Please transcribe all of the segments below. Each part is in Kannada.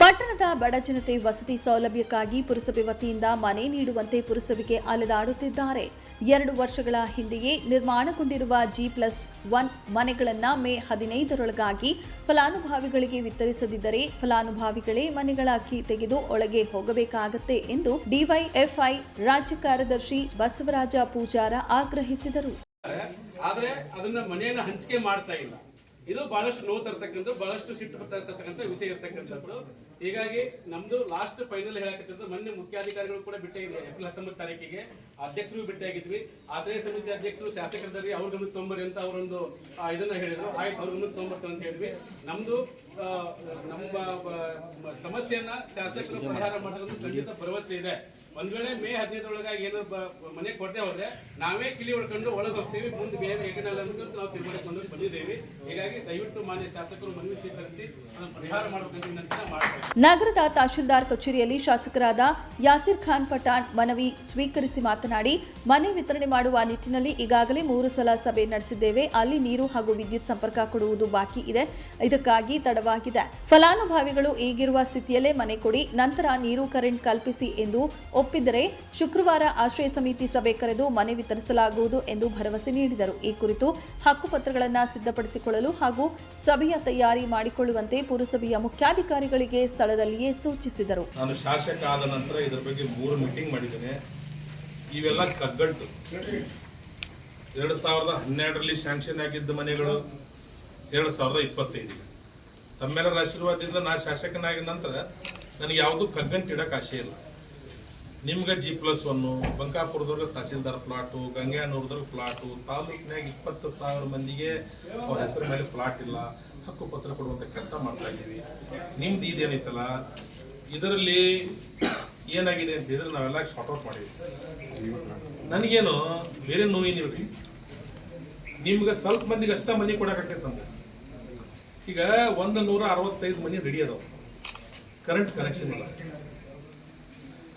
ಪಟ್ಟಣದ ಬಡ ಜನತೆ ವಸತಿ ಸೌಲಭ್ಯಕ್ಕಾಗಿ ಪುರಸಭೆ ವತಿಯಿಂದ ಮನೆ ನೀಡುವಂತೆ ಪುರಸಭೆಗೆ ಅಲೆದಾಡುತ್ತಿದ್ದಾರೆ. 2 ವರ್ಷಗಳ ಹಿಂದೆಯೇ ನಿರ್ಮಾಣಗೊಂಡಿರುವ G+1 ಮನೆಗಳನ್ನು ಮೇ 15ರೊಳಗಾಗಿ ಫಲಾನುಭವಿಗಳಿಗೆ ವಿತರಿಸದಿದ್ದರೆ ಫಲಾನುಭವಿಗಳೇ ಮನೆಗಳ ಕೀ ತೆಗೆದು ಒಳಗೆ ಹೋಗಬೇಕಾಗುತ್ತೆ ಎಂದು ಡಿವೈಎಫ್ಐ ರಾಜ್ಯ ಕಾರ್ಯದರ್ಶಿ ಬಸವರಾಜ ಪೂಜಾರ ಆಗ್ರಹಿಸಿದರು. ಆದರೆ ಅದನ್ನ ಮನೆಯನ್ನು ಹಂಚಿಕೆ ಮಾಡ್ತಾ ಇಲ್ಲ. ಇದು ಬಹಳಷ್ಟು ನೋವು ತರ್ತಕ್ಕಂಥ ಬಹಳಷ್ಟು ಸಿಟ್ಟು ಬರ್ತಕ್ಕಂಥ ವಿಷಯ ಇರ್ತಕ್ಕಂಥದ್ದು. ಹೀಗಾಗಿ ನಮ್ದು ಲಾಸ್ಟ್ ಫೈನಲ್ ಹೇಳಕತ್ತಿದ್ದು ಮೊನ್ನೆ ಮುಖ್ಯಾಧಿಕಾರಿಗಳು ಕೂಡ ಭೇಟಿಯಾಗಿದ್ವಿ. ಏಪ್ರಿಲ್ 19 ತಾರೀಕಿಗೆ ಅಧ್ಯಕ್ಷರು ಭೇಟಿಯಾಗಿದ್ವಿ. ಆಶ್ರಯ ಸಮಿತಿ ಅಧ್ಯಕ್ಷರು ಶಾಸಕರಿದ್ದಾರೆ, ಅವ್ರ ಗಮನಕ್ಕೆ ತೊಂಬರಿ ಅಂತ ಅವರೊಂದು ಇದನ್ನ ಹೇಳಿದ್ರು. ಆಯ್ತು, ಅವ್ರ ಗಮನಕ್ಕೆ ತೊಂಬರ್ತಾರೆ ಅಂತ ಹೇಳಿದ್ವಿ. ನಮ್ದು ನಮ್ಮ ಸಮಸ್ಯೆಯನ್ನ ಶಾಸಕರು ಪರಿಹಾರ ಮಾಡೋದು ಖಂಡಿತ ಭರವಸೆ ಇದೆ. ಒಂದ್ ವೇಳೆ ಮೇ 15ರೊಳಗಾಗಿ ಏನೋ ಮನೆ ಕೊಟ್ಟೆ ಹೋದ್ರೆ ನಾವೇ ಕಿಲಿ ಹೊಡ್ಕೊಂಡು ಒಳಗೆ ಹೋಗ್ತೀವಿ. ಮುಂದೆ ಬೇರೆ ಏಕನಲ್ಲ ಅಂತ ನಾವು ತೀರ್ಮಾನಕ್ಕೆ ಬಂದಿದ್ದೇವೆ. ಹೀಗಾಗಿ ದಯವಿಟ್ಟು ಮಾನ್ಯ ಶಾಸಕರು ಮನವಿ ಸ್ವೀಕರಿಸಿ ಅದನ್ನು ಪರಿಹಾರ ಮಾಡಬೇಕಂತ ಮಾಡ್ತಾರೆ. ನಗರದ ತಹಶೀಲ್ದಾರ್ ಕಚೇರಿಯಲ್ಲಿ ಶಾಸಕರಾದ ಯಾಸಿರ್ ಖಾನ್ ಪಠಾಣ್ ಮನವಿ ಸ್ವೀಕರಿಸಿ ಮಾತನಾಡಿ, ಮನೆ ವಿತರಣೆ ಮಾಡುವ ನಿಟ್ಟಿನಲ್ಲಿ ಈಗಾಗಲೇ 3 ಸಲ ಸಭೆ ನಡೆಸಿದ್ದೇವೆ. ಅಲ್ಲಿ ನೀರು ಹಾಗೂ ವಿದ್ಯುತ್ ಸಂಪರ್ಕ ಕೊಡುವುದು ಬಾಕಿ ಇದೆ. ಇದಕ್ಕಾಗಿ ತಡವಾಗಿದೆ. ಫಲಾನುಭವಿಗಳು ಈಗಿರುವ ಸ್ಥಿತಿಯಲ್ಲೇ ಮನೆ ಕೊಡಿ, ನಂತರ ನೀರು ಕರೆಂಟ್ ಕಲ್ಪಿಸಿ ಎಂದು ಒಪ್ಪಿದರೆ ಶುಕ್ರವಾರ ಆಶ್ರಯ ಸಮಿತಿ ಸಭೆ ಕರೆದು ಮನೆ ವಿತರಿಸಲಾಗುವುದು ಎಂದು ಭರವಸೆ ನೀಡಿದರು. ಈ ಕುರಿತು ಹಕ್ಕುಪತ್ರಗಳನ್ನು ಸಿದ್ಧಪಡಿಸಿಕೊಳ್ಳಲು ಹಾಗೂ ಸಭೆಯ ತಯಾರಿ ಮಾಡಿಕೊಳ್ಳುವಂತೆ ಪುರಸಭೆಯ ಮುಖ್ಯಾಧಿಕಾರಿಗಳಿಗೆ ಸ್ಥಳದಲ್ಲಿಯೇ ಸೂಚಿಸಿದರು. ನಾನು ಶಾಸಕ ಆದ ನಂತರ ಇದರ ಬಗ್ಗೆ 3 ಮೀಟಿಂಗ್ ಮಾಡಿದ್ದೇನೆ. ಇವೆಲ್ಲ ಕಗ್ಗಂಟು. 2012ರಲ್ಲಿ ಸ್ಯಾಂಕ್ಷನ್ ಆಗಿದ್ದ ಮನೆಗಳು 2025. ತಮ್ಮೆಲ್ಲರ ಆಶೀರ್ವಾದದಿಂದ ನಾನು ಶಾಸಕನಾಗಿದ ನಂತರ ನನಗೆ ಯಾವುದೂ ಕಗ್ಗಂಟು ಇಡಕ್ಕೆ ಆಸೆ ಇಲ್ಲ. ನಿಮ್ಗೆ G+1, ಬಂಕಾಪುರದವ್ರಿಗೆ ತಹಸೀಲ್ದಾರ್ ಪ್ಲಾಟು, ಗಂಗಾನೂರದವ್ರಿಗೆ ಪ್ಲಾಟು, ತಾಲೂಕಿನಾಗ 20,000 ಮಂದಿಗೆ ಅವ್ರ ಹೆಸರು ಮೇಲೆ ಪ್ಲಾಟ್ ಇಲ್ಲ, ಹಕ್ಕುಪತ್ರ ಕೊಡುವಂಥ ಕೆಲಸ ಮಾಡ್ತಾ ಇದ್ದೀವಿ. ನಿಮ್ದು ಇದೇನೈತಲ್ಲ, ಇದರಲ್ಲಿ ಏನಾಗಿದೆ ಅಂತ ಹೇಳಿದ್ರೆ ನಾವೆಲ್ಲ ಶಾರ್ಟ್ ಔಟ್ ಮಾಡಿದ್ವಿ. ನನಗೇನು ಬೇರೆ ನೋವೇನಿಲ್ಲ ರೀ. ನಿಮ್ಗೆ ಸ್ವಲ್ಪ ಮಂದಿಗೆ ಅಷ್ಟೇ ಮನೆ ಕೊಡೋಕ್ಕಾಗ್ತೈತೆ. ಈಗ 165 ಮನೆ ರೆಡಿ ಅದಾವ, ಕರೆಂಟ್ ಕನೆಕ್ಷನ್ ಇಲ್ಲ.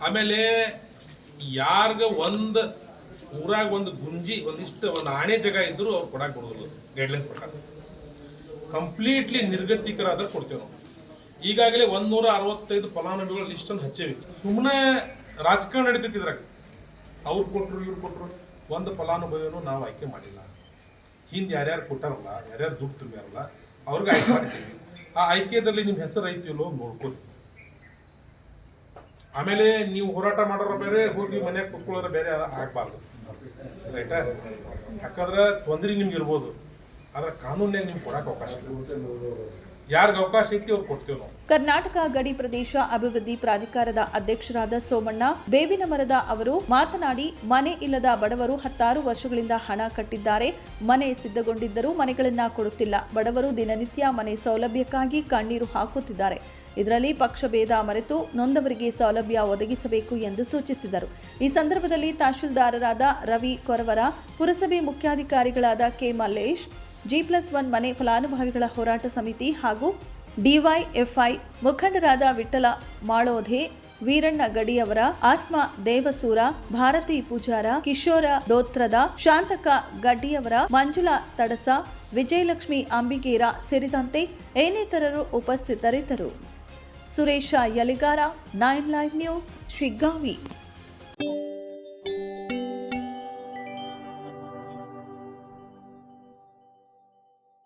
ಆಮೇಲೆ ಯಾರ್ಗ ಒಂದು ಊರಾಗ ಒಂದು ಗುಂಜಿ ಒಂದು ಆಣೆ ಜಾಗ ಇದ್ರು ಅವ್ರು ಕೊಡಕ್ಕೆ ಕೊಡೋದಿಲ್ಲ. ಗೈಡ್ಲೈನ್ಸ್ ಪ್ರಕಾರ ಕಂಪ್ಲೀಟ್ಲಿ ನಿರ್ಗತಿಕರಾದ್ರೆ ಕೊಡ್ತೇವೆ ನಾವು. ಈಗಾಗಲೇ 165 ಫಲಾನುಭವಿಗಳ ಲಿಸ್ಟನ್ನು ಹಚ್ಚೇವಿ. ಸುಮ್ಮನೆ ರಾಜಕಾರಣ ನಡೀತಿದ್ರಾಗ ಅವ್ರು ಕೊಟ್ಟರು ಇವ್ರು ಕೊಟ್ಟರು, ಒಂದು ಫಲಾನುಭವಿಯನ್ನು ನಾವು ಆಯ್ಕೆ ಮಾಡಿಲ್ಲ. ಹಿಂದೆ ಯಾರ್ಯಾರು ಕೊಟ್ಟಾರಲ್ಲ, ಯಾರ್ಯಾರು ದುಡ್ಡು ತುಂಬ್ಯಾರಲ್ಲ ಅವ್ರಿಗೆ ಆಯ್ಕೆ ಮಾಡ್ತೀವಿ. ಆ ಆಯ್ಕೆಯಲ್ಲಿ ನಿಮ್ಮ ಹೆಸರು ಐತಿಲ್ಲೋ ನೋಡ್ಕೊಳ್ಳಿ. ಆಮೇಲೆ ನೀವು ಹೋರಾಟ ಮಾಡೋರ ಬೇರೆ, ಹೋಗಿ ಮನೆಯಾಗ ಕುತ್ಕೊಳ್ಳೋರ ಬೇರೆ ಆಗಬಾರ್ದು. ರೈಟಾ? ಯಾಕಂದ್ರೆ ತೊಂದರೆ ನಿಮ್ಗೆ ಇರ್ಬೋದು, ಆದ್ರೆ ಕಾನೂನಾಗ ನಿಮ್ಗೆ ಕೊಡಕ್ಕೆ ಅವಕಾಶ ಇಲ್ಲ. ಯಾರಿಗೆ ಅವಕಾಶ ಐತಿ ಅವ್ರು ಕೊಡ್ತೇವೆ ನಾವು. ಕರ್ನಾಟಕ ಗಡಿ ಪ್ರದೇಶ ಅಭಿವೃದ್ಧಿ ಪ್ರಾಧಿಕಾರದ ಅಧ್ಯಕ್ಷರಾದ ಸೋಮಣ್ಣ ಬೇವಿನಮರದ ಅವರು ಮಾತನಾಡಿ, ಮನೆ ಇಲ್ಲದ ಬಡವರು 16 ವರ್ಷಗಳಿಂದ ಹಣ ಕಟ್ಟಿದ್ದಾರೆ. ಮನೆ ಸಿದ್ಧಗೊಂಡಿದ್ದರೂ ಮನೆಗಳನ್ನ ಕೊಡುತ್ತಿಲ್ಲ. ಬಡವರು ದಿನನಿತ್ಯ ಮನೆ ಸೌಲಭ್ಯಕ್ಕಾಗಿ ಕಣ್ಣೀರು ಹಾಕುತ್ತಿದ್ದಾರೆ. ಇದರಲ್ಲಿ ಪಕ್ಷಭೇದ ಮರೆತು ನೊಂದವರಿಗೆ ಸೌಲಭ್ಯ ಒದಗಿಸಬೇಕು ಎಂದು ಸೂಚಿಸಿದರು. ಈ ಸಂದರ್ಭದಲ್ಲಿ ತಹಶೀಲ್ದಾರರಾದ ರವಿ ಕೊರವರ, ಪುರಸಭೆ ಮುಖ್ಯಾಧಿಕಾರಿಗಳಾದ ಕೆ ಮಲ್ಲೇಶ್, G+1 ಮನೆ ಫಲಾನುಭವಿಗಳ ಹೋರಾಟ ಸಮಿತಿ ಹಾಗೂ ಡಿವೈಎಫ್ಐ ಮುಖಂಡರಾದ ವಿಠಲ ಮಾಳೋಧೆ, ವೀರಣ್ಣ ಗಡಿಯವರ, ಆಸ್ಮಾ ದೇವಸೂರ, ಭಾರತಿ ಪೂಜಾರ, ಕಿಶೋರ ದೋತ್ರದ, ಶಾಂತಕ ಗಡ್ಡಿಯವರ, ಮಂಜುಳಾ ತಡಸ, ವಿಜಯಲಕ್ಷ್ಮಿ ಅಂಬಿಗೇರ ಸೇರಿದಂತೆ ಇನ್ನಿತರರು ಉಪಸ್ಥಿತರಿದ್ದರು. Suresha Yaligara, 9 live news, Shiggavi.